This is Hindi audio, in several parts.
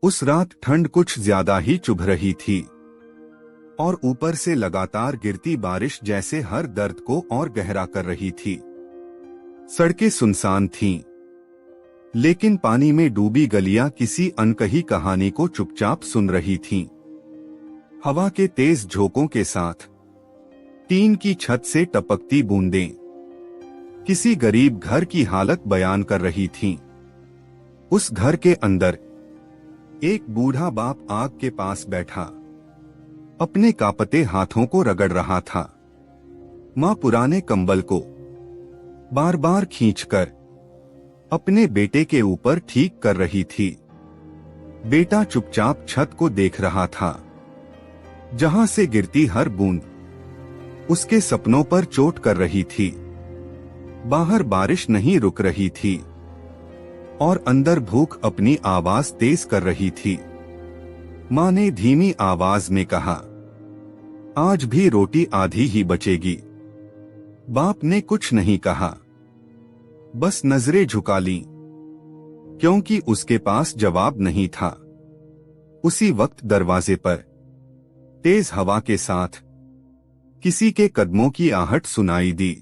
उस रात ठंड कुछ ज्यादा ही चुभ रही थी और ऊपर से लगातार गिरती बारिश जैसे हर दर्द को और गहरा कर रही थी। सड़कें सुनसान थीं, लेकिन पानी में डूबी गलियां किसी अनकही कहानी को चुपचाप सुन रही थीं। हवा के तेज झोंकों के साथ टीन की छत से टपकती बूंदें किसी गरीब घर की हालत बयान कर रही थीं। उस घर के अंदर एक बूढ़ा बाप आग के पास बैठा अपने कांपते हाथों को रगड़ रहा था। मां पुराने कंबल को बार बार खींचकर अपने बेटे के ऊपर ठीक कर रही थी। बेटा चुपचाप छत को देख रहा था, जहां से गिरती हर बूंद उसके सपनों पर चोट कर रही थी। बाहर बारिश नहीं रुक रही थी और अंदर भूख अपनी आवाज तेज कर रही थी। मां ने धीमी आवाज में कहा, आज भी रोटी आधी ही बचेगी। बाप ने कुछ नहीं कहा, बस नजरें झुका लीं, क्योंकि उसके पास जवाब नहीं था। उसी वक्त दरवाजे पर तेज हवा के साथ किसी के कदमों की आहट सुनाई दी।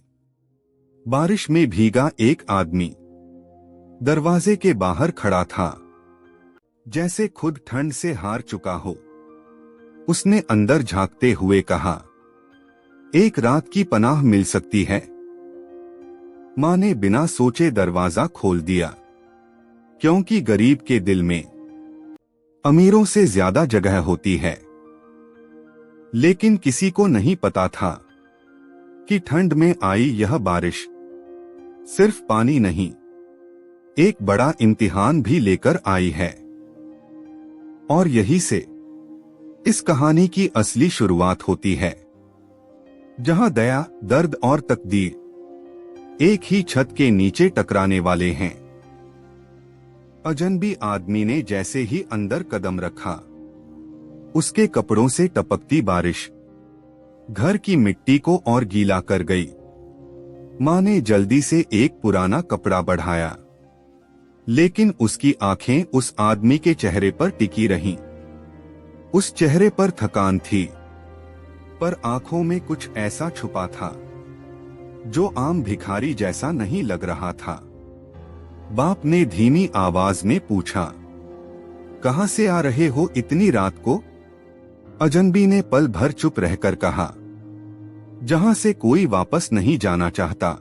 बारिश में भीगा एक आदमी दरवाजे के बाहर खड़ा था, जैसे खुद ठंड से हार चुका हो। उसने अंदर झांकते हुए कहा, एक रात की पनाह मिल सकती है। मां ने बिना सोचे दरवाजा खोल दिया, क्योंकि गरीब के दिल में अमीरों से ज्यादा जगह होती है। लेकिन किसी को नहीं पता था कि ठंड में आई यह बारिश सिर्फ पानी नहीं, एक बड़ा इम्तिहान भी लेकर आई है। और यही से इस कहानी की असली शुरुआत होती है, जहां दया, दर्द और तकदीर एक ही छत के नीचे टकराने वाले हैं। अजनबी आदमी ने जैसे ही अंदर कदम रखा, उसके कपड़ों से टपकती बारिश घर की मिट्टी को और गीला कर गई। मां ने जल्दी से एक पुराना कपड़ा बढ़ाया, लेकिन उसकी आंखें उस आदमी के चेहरे पर टिकी रहीं। उस चेहरे पर थकान थी, पर आंखों में कुछ ऐसा छुपा था जो आम भिखारी जैसा नहीं लग रहा था। बाप ने धीमी आवाज में पूछा, कहां से आ रहे हो इतनी रात को? अजनबी ने पल भर चुप रहकर कहा, जहां से कोई वापस नहीं जाना चाहता।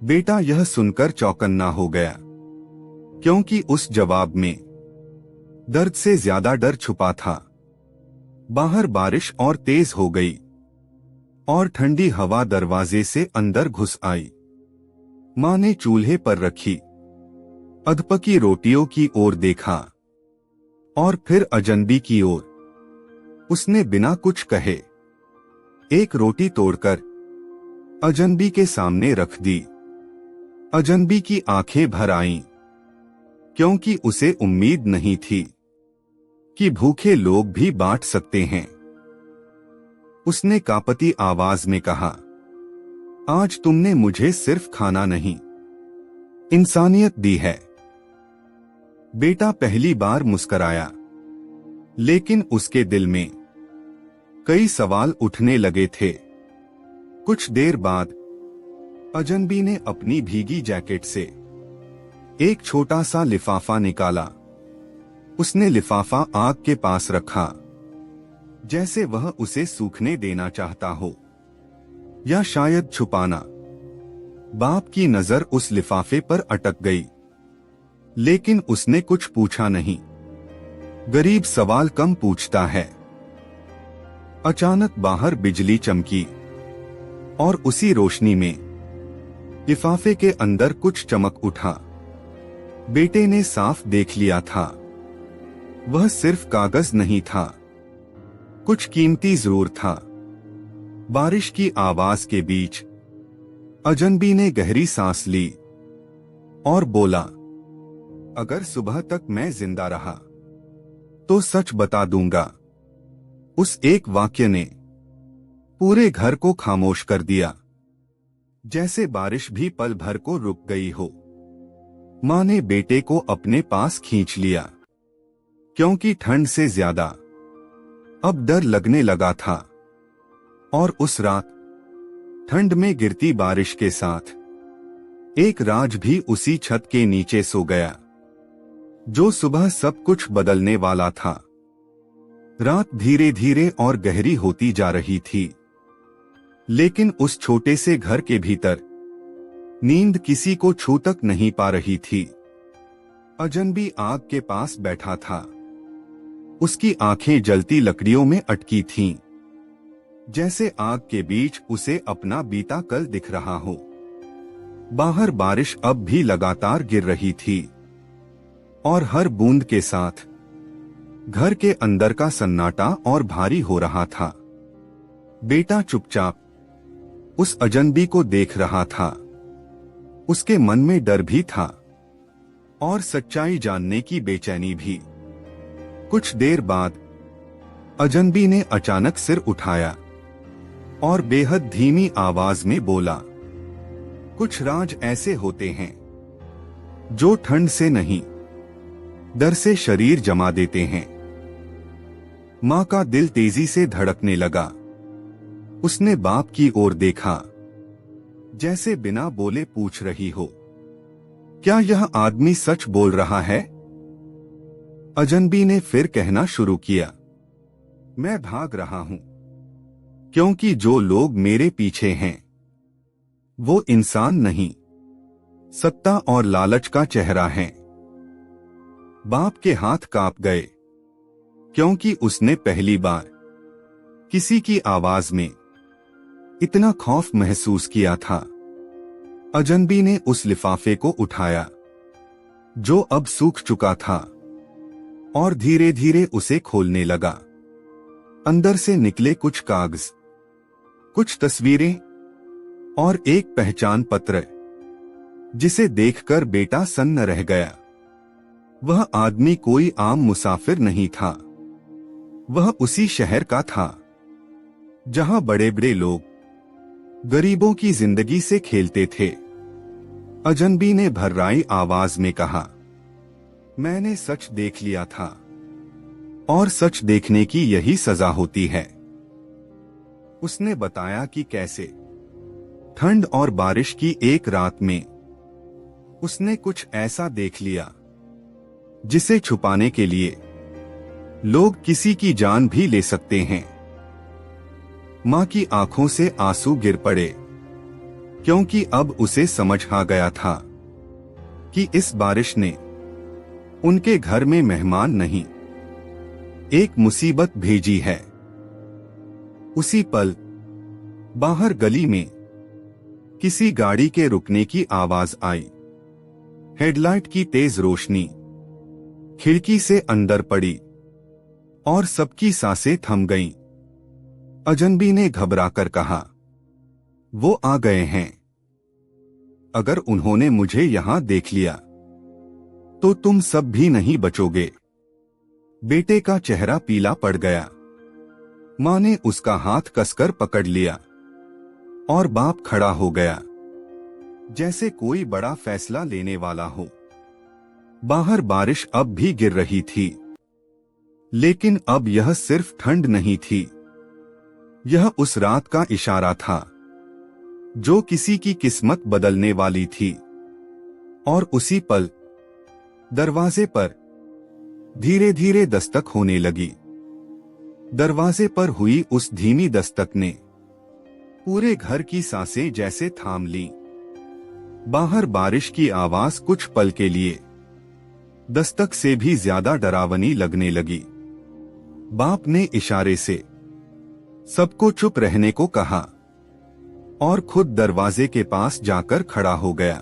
बेटा यह सुनकर चौकन्ना हो गया, क्योंकि उस जवाब में दर्द से ज्यादा डर छुपा था। बाहर बारिश और तेज हो गई और ठंडी हवा दरवाजे से अंदर घुस आई। मां ने चूल्हे पर रखी अधपकी रोटियों की ओर देखा और फिर अजनबी की ओर। उसने बिना कुछ कहे एक रोटी तोड़कर अजनबी के सामने रख दी। अजनबी की आंखें भर आईं, क्योंकि उसे उम्मीद नहीं थी कि भूखे लोग भी बांट सकते हैं। उसने कांपती आवाज में कहा, आज तुमने मुझे सिर्फ खाना नहीं, इंसानियत दी है। बेटा पहली बार मुस्कराया, लेकिन उसके दिल में कई सवाल उठने लगे थे। कुछ देर बाद अजनबी ने अपनी भीगी जैकेट से एक छोटा सा लिफाफा निकाला। उसने लिफाफा आग के पास रखा, जैसे वह उसे सूखने देना चाहता हो या शायद छुपाना। बाप की नजर उस लिफाफे पर अटक गई, लेकिन उसने कुछ पूछा नहीं। गरीब सवाल कम पूछता है। अचानक बाहर बिजली चमकी और उसी रोशनी में लिफाफे के अंदर कुछ चमक उठा। बेटे ने साफ देख लिया था, वह सिर्फ कागज नहीं था, कुछ कीमती जरूर था। बारिश की आवाज के बीच अजनबी ने गहरी सांस ली और बोला, अगर सुबह तक मैं जिंदा रहा तो सच बता दूंगा। उस एक वाक्य ने पूरे घर को खामोश कर दिया, जैसे बारिश भी पल भर को रुक गई हो। मां ने बेटे को अपने पास खींच लिया क्योंकि ठंड से ज्यादा अब डर लगने लगा था। और उस रात ठंड में गिरती बारिश के साथ एक राज भी उसी छत के नीचे सो गया, जो सुबह सब कुछ बदलने वाला था। रात धीरे धीरे और गहरी होती जा रही थी, लेकिन उस छोटे से घर के भीतर नींद किसी को छू तक नहीं पा रही थी। अजनबी आग के पास बैठा था। उसकी आंखें जलती लकड़ियों में अटकी थीं, जैसे आग के बीच उसे अपना बीता कल दिख रहा हो। बाहर बारिश अब भी लगातार गिर रही थी, और हर बूंद के साथ घर के अंदर का सन्नाटा और भारी हो रहा था। बेटा चुपचाप उस अजनबी को देख रहा था। उसके मन में डर भी था और सच्चाई जानने की बेचैनी भी। कुछ देर बाद अजनबी ने अचानक सिर उठाया और बेहद धीमी आवाज में बोला, कुछ राज ऐसे होते हैं जो ठंड से नहीं, डर से शरीर जमा देते हैं। मां का दिल तेजी से धड़कने लगा। उसने बाप की ओर देखा, जैसे बिना बोले पूछ रही हो, क्या यह आदमी सच बोल रहा है? अजनबी ने फिर कहना शुरू किया, मैं भाग रहा हूं, क्योंकि जो लोग मेरे पीछे हैं वो इंसान नहीं, सत्ता और लालच का चेहरा है। बाप के हाथ कांप गए, क्योंकि उसने पहली बार किसी की आवाज में इतना खौफ महसूस किया था। अजनबी ने उस लिफाफे को उठाया, जो अब सूख चुका था, और धीरे धीरे उसे खोलने लगा। अंदर से निकले कुछ कागज, कुछ तस्वीरें और एक पहचान पत्र, जिसे देखकर बेटा सन्न रह गया। वह आदमी कोई आम मुसाफिर नहीं था। वह उसी शहर का था जहां बड़े बड़े लोग गरीबों की जिंदगी से खेलते थे। अजनबी ने भर्राई आवाज में कहा, मैंने सच देख लिया था, और सच देखने की यही सजा होती है। उसने बताया कि कैसे ठंड और बारिश की एक रात में उसने कुछ ऐसा देख लिया जिसे छुपाने के लिए लोग किसी की जान भी ले सकते हैं। मां की आंखों से आंसू गिर पड़े, क्योंकि अब उसे समझ आ गया था कि इस बारिश ने उनके घर में मेहमान नहीं, एक मुसीबत भेजी है। उसी पल बाहर गली में किसी गाड़ी के रुकने की आवाज आई। हेडलाइट की तेज रोशनी खिड़की से अंदर पड़ी और सबकी सांसें थम गईं। अजनबी ने घबराकर कहा, वो आ गए हैं। अगर उन्होंने मुझे यहां देख लिया तो तुम सब भी नहीं बचोगे। बेटे का चेहरा पीला पड़ गया। मां ने उसका हाथ कसकर पकड़ लिया और बाप खड़ा हो गया, जैसे कोई बड़ा फैसला लेने वाला हो। बाहर बारिश अब भी गिर रही थी, लेकिन अब यह सिर्फ ठंड नहीं थी, यह उस रात का इशारा था जो किसी की किस्मत बदलने वाली थी। और उसी पल दरवाजे पर धीरे धीरे दस्तक होने लगी। दरवाजे पर हुई उस धीमी दस्तक ने पूरे घर की सांसें जैसे थाम लीं। बाहर बारिश की आवाज कुछ पल के लिए दस्तक से भी ज्यादा डरावनी लगने लगी। बाप ने इशारे से सबको चुप रहने को कहा और खुद दरवाजे के पास जाकर खड़ा हो गया।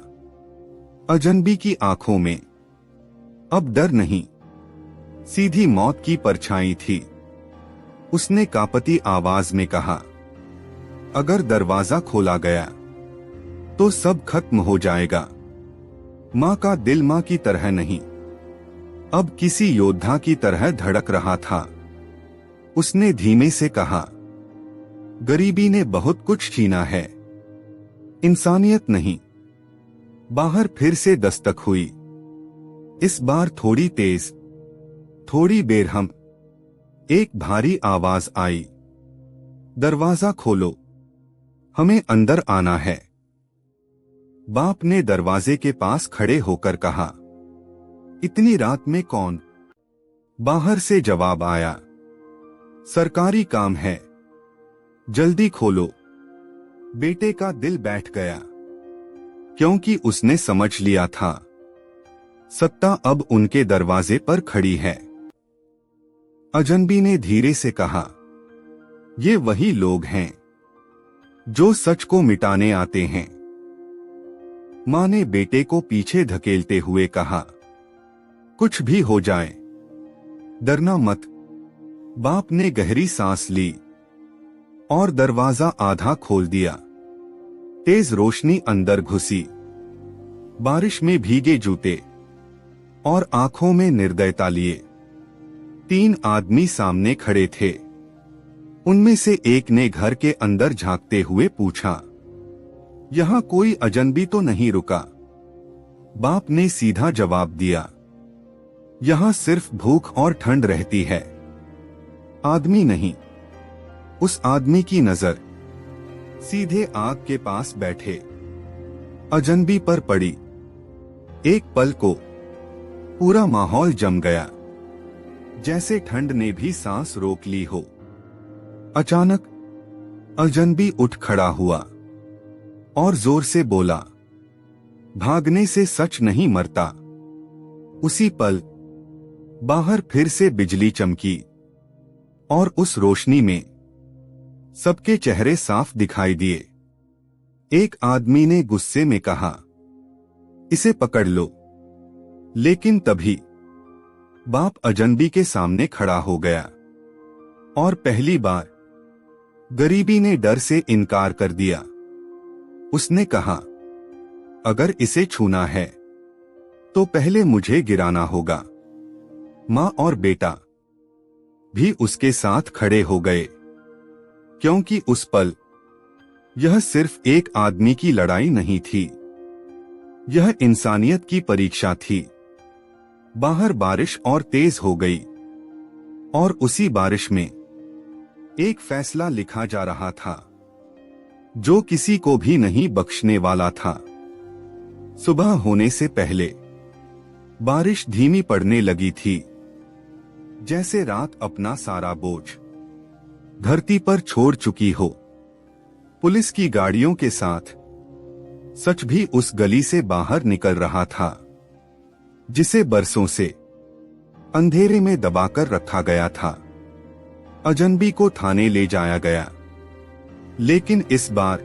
अजनबी की आंखों में अब डर नहीं, सीधी मौत की परछाई थी। उसने कांपती आवाज में कहा, अगर दरवाजा खोला गया तो सब खत्म हो जाएगा। मां का दिल मां की तरह नहीं, अब किसी योद्धा की तरह धड़क रहा था। उसने धीमे से कहा, गरीबी ने बहुत कुछ छीना है, इंसानियत नहीं। बाहर फिर से दस्तक हुई, इस बार थोड़ी तेज, थोड़ी देर हम एक भारी आवाज आई, दरवाजा खोलो, हमें अंदर आना है। बाप ने दरवाजे के पास खड़े होकर कहा, इतनी रात में कौन? बाहर से जवाब आया, सरकारी काम है, जल्दी खोलो। बेटे का दिल बैठ गया, क्योंकि उसने समझ लिया था सत्ता अब उनके दरवाजे पर खड़ी है। अजनबी ने धीरे से कहा, ये वही लोग हैं जो सच को मिटाने आते हैं। मां ने बेटे को पीछे धकेलते हुए कहा, कुछ भी हो जाए डरना मत। बाप ने गहरी सांस ली और दरवाजा आधा खोल दिया। तेज रोशनी अंदर घुसी, बारिश में भीगे जूते और आंखों में निर्दयता लिए 3 आदमी सामने खड़े थे। उनमें से एक ने घर के अंदर झांकते हुए पूछा, यहां कोई अजनबी तो नहीं रुका? बाप ने सीधा जवाब दिया, यहां सिर्फ भूख और ठंड रहती है, आदमी नहीं। उस आदमी की नजर सीधे आग के पास बैठे अजनबी पर पड़ी। एक पल को पूरा माहौल जम गया, जैसे ठंड ने भी सांस रोक ली हो। अचानक अजनबी उठ खड़ा हुआ और जोर से बोला, भागने से सच नहीं मरता। उसी पल बाहर फिर से बिजली चमकी और उस रोशनी में सबके चेहरे साफ दिखाई दिए। एक आदमी ने गुस्से में कहा, इसे पकड़ लो। लेकिन तभी बाप अजनबी के सामने खड़ा हो गया और पहली बार गरीबी ने डर से इनकार कर दिया। उसने कहा, अगर इसे छूना है तो पहले मुझे गिराना होगा। मां और बेटा भी उसके साथ खड़े हो गए, क्योंकि उस पल यह सिर्फ एक आदमी की लड़ाई नहीं थी, यह इंसानियत की परीक्षा थी। बाहर बारिश और तेज हो गई और उसी बारिश में एक फैसला लिखा जा रहा था जो किसी को भी नहीं बख्शने वाला था। सुबह होने से पहले बारिश धीमी पड़ने लगी थी, जैसे रात अपना सारा बोझ धरती पर छोड़ चुकी हो। पुलिस की गाड़ियों के साथ सच भी उस गली से बाहर निकल रहा था जिसे बरसों से अंधेरे में दबाकर रखा गया था। अजनबी को थाने ले जाया गया, लेकिन इस बार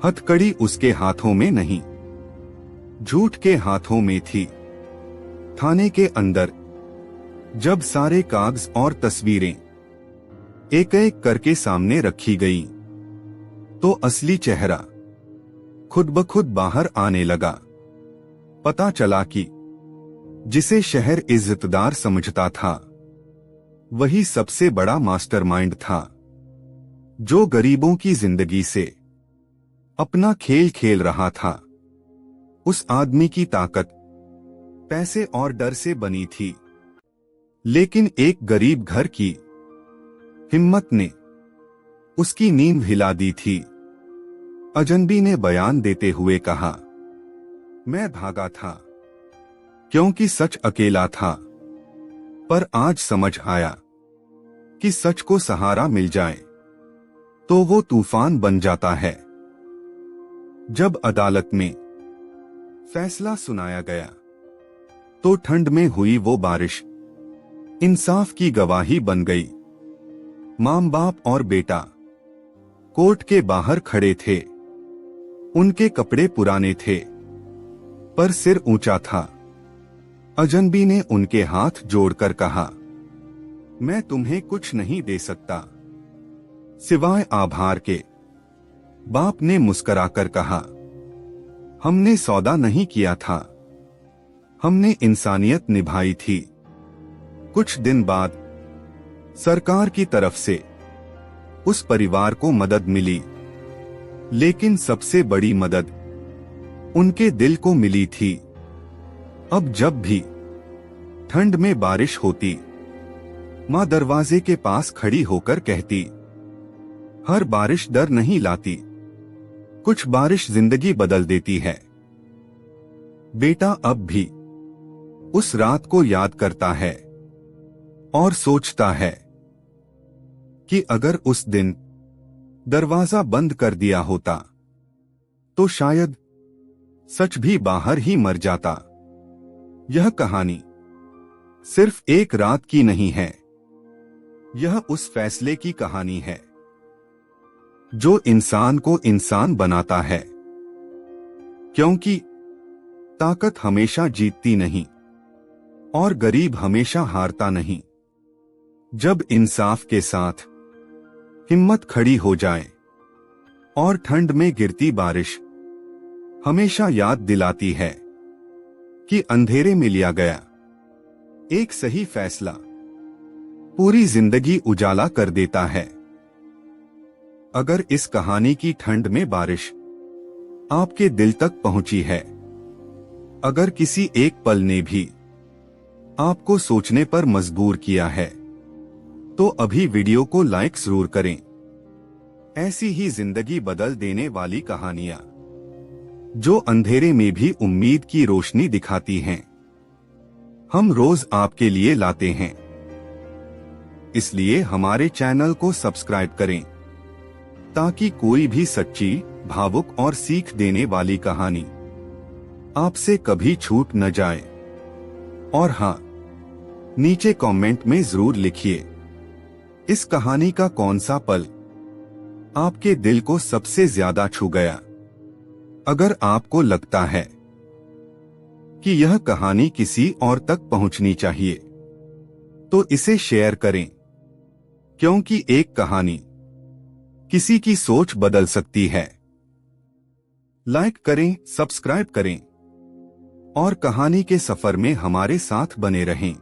हथकड़ी उसके हाथों में नहीं, झूठ के हाथों में थी। थाने के अंदर जब सारे कागज और तस्वीरें एक एक करके सामने रखी गईं, तो असली चेहरा खुद ब खुद बाहर आने लगा। पता चला कि जिसे शहर इज्जतदार समझता था, वही सबसे बड़ा मास्टरमाइंड था, जो गरीबों की जिंदगी से अपना खेल खेल रहा था। उस आदमी की ताकत पैसे और डर से बनी थी, लेकिन एक गरीब घर की हिम्मत ने उसकी नींद हिला दी थी। अजनबी ने बयान देते हुए कहा, मैं भागा था क्योंकि सच अकेला था, पर आज समझ आया कि सच को सहारा मिल जाए तो वो तूफान बन जाता है। जब अदालत में फैसला सुनाया गया तो ठंड में हुई वो बारिश इंसाफ की गवाही बन गई। मां बाप और बेटा कोर्ट के बाहर खड़े थे। उनके कपड़े पुराने थे, पर सिर ऊंचा था। अजनबी ने उनके हाथ जोड़कर कहा, मैं तुम्हें कुछ नहीं दे सकता सिवाय आभार के। बाप ने मुस्कुराकर कहा, हमने सौदा नहीं किया था, हमने इंसानियत निभाई थी। कुछ दिन बाद सरकार की तरफ से उस परिवार को मदद मिली, लेकिन सबसे बड़ी मदद उनके दिल को मिली थी। अब जब भी ठंड में बारिश होती। माँ दरवाजे के पास खड़ी होकर कहती, हर बारिश डर नहीं लाती, कुछ बारिश जिंदगी बदल देती है। बेटा अब भी उस रात को याद करता है और सोचता है कि अगर उस दिन दरवाजा बंद कर दिया होता तो शायद सच भी बाहर ही मर जाता। यह कहानी सिर्फ एक रात की नहीं है, यह उस फैसले की कहानी है जो इंसान को इंसान बनाता है, क्योंकि ताकत हमेशा जीतती नहीं और गरीब हमेशा हारता नहीं। जब इंसाफ के साथ हिम्मत खड़ी हो जाए और ठंड में गिरती बारिश हमेशा याद दिलाती है कि अंधेरे में लिया गया एक सही फैसला पूरी जिंदगी उजाला कर देता है। अगर इस कहानी की ठंड में बारिश आपके दिल तक पहुंची है, अगर किसी एक पल ने भी आपको सोचने पर मजबूर किया है, तो अभी वीडियो को लाइक जरूर करें। ऐसी ही जिंदगी बदल देने वाली कहानियां जो अंधेरे में भी उम्मीद की रोशनी दिखाती हैं, हम रोज आपके लिए लाते हैं। इसलिए हमारे चैनल को सब्सक्राइब करें ताकि कोई भी सच्ची, भावुक और सीख देने वाली कहानी आपसे कभी छूट न जाए। और हाँ, नीचे कमेंट में जरूर लिखिए इस कहानी का कौन सा पल आपके दिल को सबसे ज्यादा छू गया। अगर आपको लगता है कि यह कहानी किसी और तक पहुंचनी चाहिए तो इसे शेयर करें, क्योंकि एक कहानी किसी की सोच बदल सकती है। लाइक करें, सब्सक्राइब करें और कहानी के सफर में हमारे साथ बने रहें।